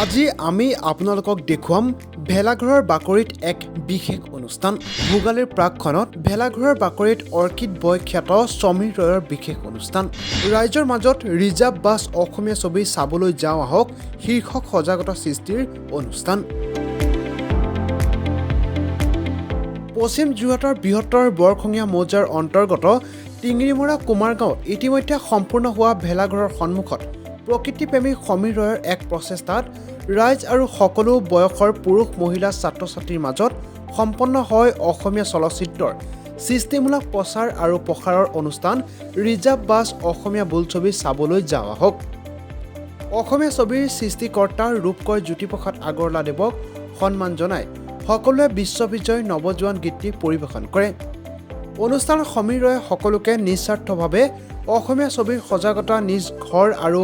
আজি আমি আপোনালোকক দেখুৱাম ভেলাঘৰৰ বাকৰিত এক বিশেষ অনুষ্ঠান। ভোগালীৰ প্ৰাকখনত ভেলাঘৰৰ বাকৰিত অৰ্কিড বয় খ্যাত সমীৰ ৰয়ৰ বিশেষ অনুষ্ঠান। ৰাইজৰ মাজত ৰিজাৰ্ভ বাছ অসমীয়া ছবি চাবলৈ যাওঁ আহক শীৰ্ষক সজাগতা সৃষ্টিৰ অনুষ্ঠান। পশ্চিম যোৰহাটৰ বৃহত্তৰ বৰখঙীয়া মৌজাৰ অন্তৰ্গত টিঙিৰিমৰা কুমাৰগাঁৱত ইতিমধ্যে সম্পূৰ্ণ হোৱা ভেলাঘৰৰ সন্মুখত প্ৰকৃতিপ্ৰেমী সমীৰ ৰয়ৰ এক প্ৰচেষ্টাত ৰাইজ আৰু সকলো বয়সৰ পুৰুষ মহিলা ছাত্ৰ ছাত্ৰীৰ মাজত সম্পন্ন হয় অসমীয়া চলচ্চিত্ৰৰ সৃষ্টিমূলক প্ৰচাৰ আৰু প্ৰসাৰৰ অনুষ্ঠান ৰিজাৰ্ভ বাছ অসমীয়া বোলছবি চাবলৈ যাওঁ আহক। অসমীয়া ছবিৰ সৃষ্টিকৰ্তা ৰূপকয় জ্যোতিপ্ৰসাদ আগৰৱালাদেৱক সন্মান জনাই সকলোৱে বিশ্ববিজয় নৱজোৱান গীতটি পৰিৱেশন কৰে। অনুষ্ঠানত সমীৰ ৰয়ে সকলোকে নিস্বাৰ্থভাৱে অসমীয়া ছবিৰ সজাগতা নিজ ঘৰ আৰু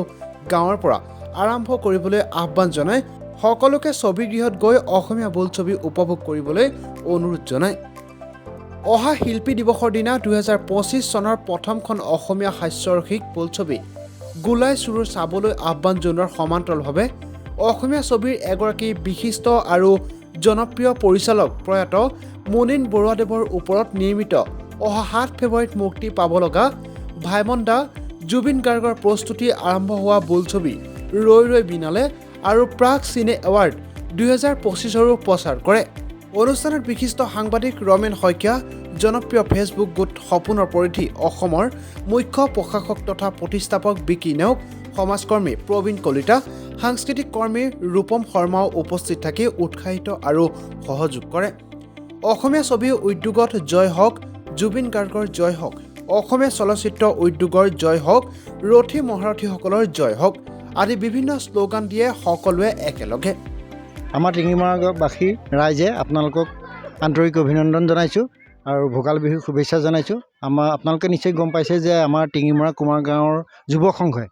গাঁৱৰ পৰা আৰম্ভ কৰিবলৈ আহ্বান জনাই সকলোকে ছবিগৃহত গৈ অসমীয়া বোলছবি উপভোগ কৰিবলৈ অনুৰোধ জনায়। অহা শিল্পী দিৱসৰ দিনা 2025 চনৰ প্ৰথমখন অসমীয়া হাস্যৰসিক বোলছবি গোলাই চুৰুৰ চাবলৈ আহ্বান জনোৱাৰ সমান্তৰালভাৱে অসমীয়া ছবিৰ এগৰাকী বিশিষ্ট আৰু জনপ্ৰিয় পৰিচালক প্ৰয়াত মুনীন বৰুৱাদেৱৰ ওপৰত নিৰ্মিত অহা 7 ফেব্ৰুৱাৰীত মুক্তি পাব লগা ভাইমন দা জুবিন গাৰ্গৰ প্ৰস্তুতি আৰম্ভ হোৱা বোলছবি ৰৈ ৰৈ বিনালে আৰু প্ৰাগ চিনে এৱাৰ্ড 2025ৰো প্ৰচাৰ কৰে। অনুষ্ঠানত বিশিষ্ট সাংবাদিক ৰমেন শইকীয়া, জনপ্ৰিয় ফেচবুক গোট সপোনৰ পৰিধি অসমৰ মুখ্য প্ৰশাসক তথা প্ৰতিষ্ঠাপক বিকি নেওগ, সমাজকৰ্মী প্ৰবীণ কলিতা, সাংস্কৃতিক কৰ্মী ৰূপম শৰ্মাও উপস্থিত থাকি উৎসাহিত আৰু সহযোগ কৰে। অসমীয়া ছবি উদ্যোগত জয় হওক, জুবিন গাৰ্গৰ জয় হওক, অসমীয়া চলচ্চিত্ৰ উদ্যোগৰ জয় হওক, ৰথী মহাৰথীসকলৰ জয় হওক আদি বিভিন্ন শ্লোগান দিয়ে সকলোৱে একেলগে। আমাৰ টিঙিমৰাবাসী ৰাইজে আপোনালোকক আন্তৰিক অভিনন্দন জনাইছোঁ আৰু ভোগালী বিহুৰ শুভেচ্ছা জনাইছোঁ। আপোনালোকে নিশ্চয় গম পাইছে যে আমাৰ টিঙিমৰা কুমাৰ গাঁৱৰ যুৱ সংঘই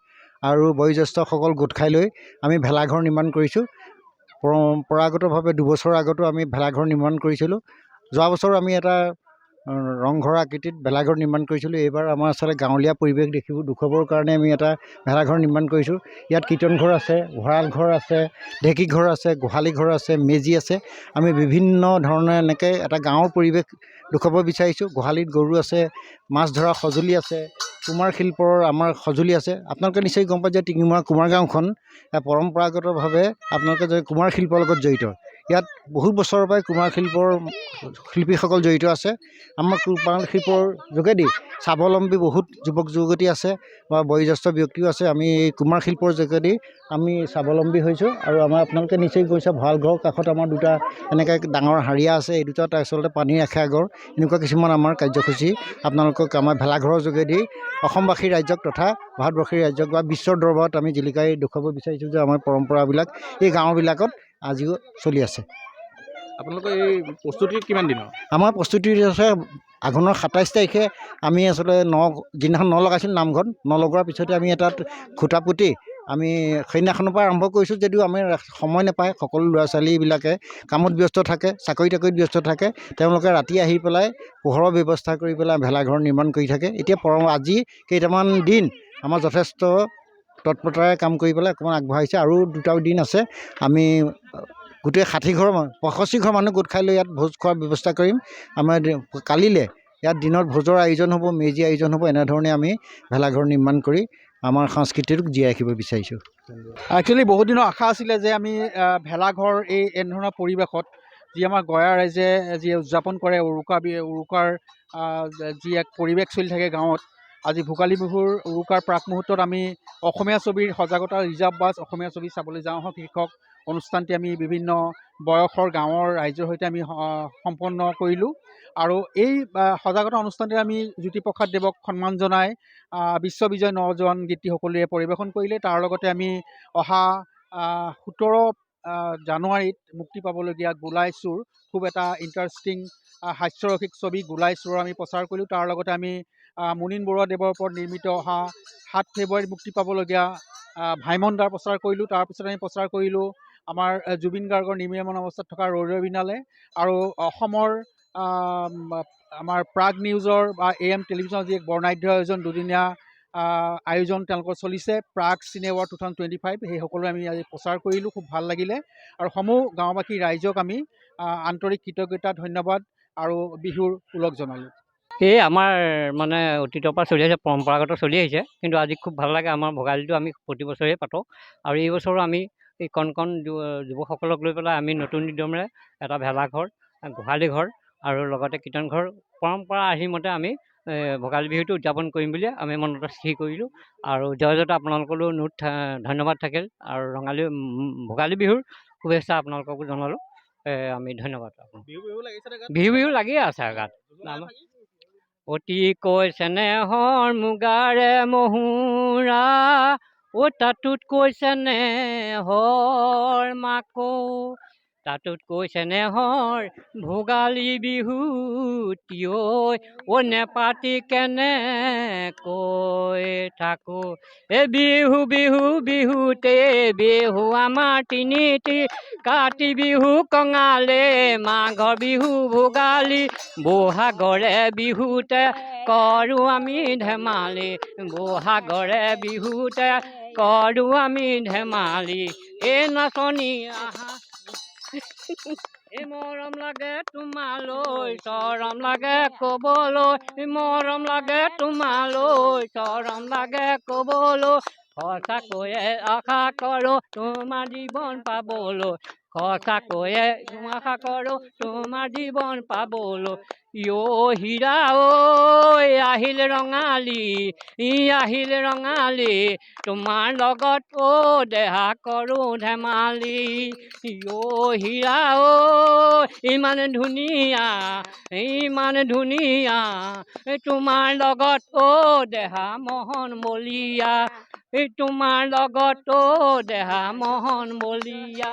আৰু বয়োজ্যেষ্ঠসকল গোট খাই লৈ আমি ভেলাঘৰ নিৰ্মাণ কৰিছোঁ। পৰম্পৰাগতভাৱে 2 বছৰ আগতো আমি ভেলাঘৰ নিৰ্মাণ কৰিছিলোঁ। যোৱা বছৰ আমি এটা ৰংঘৰ আকৃতিত ভেলাঘৰ নিৰ্মাণ কৰিছিলোঁ। এইবাৰ আমাৰ আচলতে গাঁৱলীয়া পৰিৱেশ দেখুৱাবৰ কাৰণে আমি এটা ভেলাঘৰ নিৰ্মাণ কৰিছোঁ। ইয়াত কীৰ্তন ঘৰ আছে, ভঁৰাল ঘৰ আছে, ঢেঁকী ঘৰ আছে, গোহালি ঘৰ আছে, মেজি আছে। আমি বিভিন্ন ধৰণে এনেকৈ এটা গাঁৱৰ পৰিৱেশ দেখুৱাব বিচাৰিছোঁ। গোহালিত গৰু আছে, মাছ ধৰা সঁজুলি আছে, কুমাৰ শিল্পৰ আমাৰ সঁজুলি আছে। আপোনালোকে নিশ্চয় গম পায় যে টিঙিমৰা কুমাৰ গাঁওখন পৰম্পৰাগতভাৱে আপোনালোকে যে কুমাৰ শিল্পৰ লগত জড়িত। ইয়াত বহু বছৰৰ পৰাই কুমাৰ শিল্পৰ শিল্পীসকল জড়িত আছে। আমাৰ কুমাৰ শিল্পৰ যোগেদি স্বাৱলম্বী বহুত যুৱক যুৱতী আছে বা বয়োজ্যেষ্ঠ ব্যক্তিও আছে। আমি এই কুমাৰ শিল্পৰ যোগেদি আমি স্বাৱলম্বী হৈছোঁ। আৰু আপোনালোকে নিশ্চয় কৈছে ভঁৰাল ঘৰৰ কাষত আমাৰ 2টা এনেকৈ ডাঙৰ হাৰিয়া আছে। এই 2টাত আচলতে পানী ৰাখে আগৰ। এনেকুৱা কিছুমান আমাৰ কাৰ্যসূচী আপোনালোকক আমাৰ ভেলাঘৰৰ যোগেদি অসমবাসী ৰাইজক তথা ভাৰতবৰ্ষীয় ৰাইজক বা বিশ্বৰ দৰবাৰত আমি জিলিকাই দেখুৱাব বিচাৰিছোঁ যে আমাৰ পৰম্পৰাবিলাক এই গাঁওবিলাকত আজিও চলি আছে। আপোনালোকৰ এই প্ৰস্তুতি কিমান দিনৰ? আমাৰ প্ৰস্তুতি আছে আঘোণৰ 27 তাৰিখে আমি আচলতে যিদিনাখন লগাইছিলোঁ নামঘৰত লগোৱাৰ পিছতে আমি এটাত খুঁটা পুতি আমি সেইদিনাখনৰ পৰা আৰম্ভ কৰিছোঁ। যদিও আমি সময় নাপায়, সকলো ল'ৰা ছোৱালীবিলাকে কামত ব্যস্ত থাকে, চাকৰি তাকৰিত ব্যস্ত থাকে, তেওঁলোকে ৰাতি আহি পেলাই পোহৰৰ ব্যৱস্থা কৰি পেলাই ভেলাঘৰ নিৰ্মাণ কৰি থাকে। এতিয়া আজি কেইটামান দিন আমাৰ যথেষ্ট তৎপৰতাৰে কাম কৰি পেলাই অকণমান আগবঢ়াইছে। আৰু 2টা দিন আছে। আমি গোটেই 65 ঘৰ মানুহ গোট খাই লৈ ইয়াত ভোজ খোৱাৰ ব্যৱস্থা কৰিম। আমাৰ কালিলৈ ইয়াত দিনত ভোজৰ আয়োজন হ'ব, মেজি আয়োজন হ'ব। এনেধৰণে আমি ভেলাঘৰ নিৰ্মাণ কৰি আমাৰ সংস্কৃতিটোক জীয়াই ৰাখিব বিচাৰিছোঁ। একচুৱেলি বহুত দিনৰ আশা আছিলে যে আমি ভেলাঘৰ এনেধৰণৰ পৰিৱেশত যি আমাৰ গঞা ৰাইজে যি উদযাপন কৰে উৰুকাৰ যি এক পৰিৱেশ চলি থাকে গাঁৱত, আজি ভোগালী বিহুৰ উৰুকাৰ প্ৰাক মুহূৰ্তত আমি অসমীয়া ছবিৰ সজাগতা ৰিজাৰ্ভ বাছ অসমীয়া ছবি চাবলৈ যাওঁ আহক শীৰ্ষক অনুষ্ঠানটি আমি বিভিন্ন বয়সৰ গাঁৱৰ ৰাইজৰ সৈতে আমি সম্পন্ন কৰিলোঁ। আৰু এই সজাগতা অনুষ্ঠানতে আমি জ্যোতিপ্ৰসাদ দেৱক সন্মান জনাই বিশ্ববিজয় নৱজোৱান গীতটি সকলোৱে পৰিৱেশন কৰিলে। তাৰ লগতে আমি অহা 17 জানুৱাৰীত মুক্তি পাবলগীয়া গোলাই চুৰ, খুব এটা ইণ্টাৰেষ্টিং হাস্যৰসিক ছবি গোলাই চুৰৰ আমি প্ৰচাৰ কৰিলোঁ। তাৰ লগতে আমি মুনীন বৰুৱাদেৱৰ ওপৰত নিৰ্মিত অহা 7 ফেব্ৰুৱাৰীত মুক্তি পাবলগীয়া ভাইমন দাৰ প্ৰচাৰ কৰিলোঁ। তাৰপিছত আমি প্ৰচাৰ কৰিলোঁ আমাৰ জুবিন গাৰ্গৰ নিৰ্মীয়মান অৱস্থাত থকা ৰৈ ৰৈ বিনালে। আৰু অসমৰ আমাৰ প্ৰাগ নিউজৰ বা AM টেলিভিছনৰ যি এক বৰ্ণাঢ্য আয়োজন 2দিনীয়া আয়োজন তেওঁলোকৰ চলিছে প্ৰাগ চিনে এৱাৰ্ড 2025 সেই সকলোৱে আমি আজি প্ৰচাৰ কৰিলোঁ খুব ভাল লাগিলে আৰু সমূহ গাঁওবাসী ৰাইজক আমি আন্তৰিক কৃতজ্ঞতা ধন্যবাদ আৰু বিহুৰ ওলগ জনালোঁ এই আমাৰ মানে অতীতৰ পৰা চলি আহিছে পৰম্পৰাগত চলি আহিছে কিন্তু আজি খুব ভাল লাগে আমাৰ ভোগালীটো আমি প্ৰতি বছৰেই পাতোঁ আৰু এই বছৰো আমি এই কণ যুৱকসকলক লৈ পেলাই আমি নতুন উদ্যমেৰে এটা ভেলাঘৰ গোহালি ঘৰ আৰু লগতে কীৰ্তন ঘৰ পৰম্পৰা আৰ্হিমতে আমি ভোগালী বিহুটো উদযাপন কৰিম বুলি আমি মনত স্থিৰ কৰিলোঁ আৰু জয়জত আপোনালোকলৈও ধন্যবাদ থাকিল আৰু ভোগালী বিহুৰ শুভেচ্ছা আপোনালোককো জনালোঁ আমি ধন্যবাদ বিহু লাগিয়ে আছে গাত অতিকৈ চেনেহৰ মুগাৰে মহুৰা তাতোতকৈ চেনেহৰ মাকৌ তাতোতকৈ চেনেহৰ ভোগালী বিহুটিঐ নেপাতি কেনেকৈ থাকো বিহুতে বিহু আমাৰ তিনিটি কাতি বিহু কঙালে মাঘৰ বিহু ভোগালী বহাগৰে বিহুতে কৰোঁ আমি ধেমালি বহাগৰে বিহুতে কৰোঁ আমি ধেমালি এই নাচনি আহা মৰম লাগে তোমালৈ চৰম লাগে ক'বলৈ মৰম লাগে তোমালৈ চৰম লাগে ক'বলৈ সঁচাকৈয়ে আশা কৰোঁ তোমাৰ জীৱন পাবলৈ সঁচাকৈয়ে আশা কৰোঁ তোমাৰ জীৱন পাবলৈ হীৰা ঐ আহিল ৰঙালী তোমাৰ লগত দেহা কৰোঁ ধেমালি হীৰা ঐ ইমান ধুনীয়া তোমাৰ লগত দেহা মহন বলিয়া তোমাৰ লগত দেহা মহন বলিয়া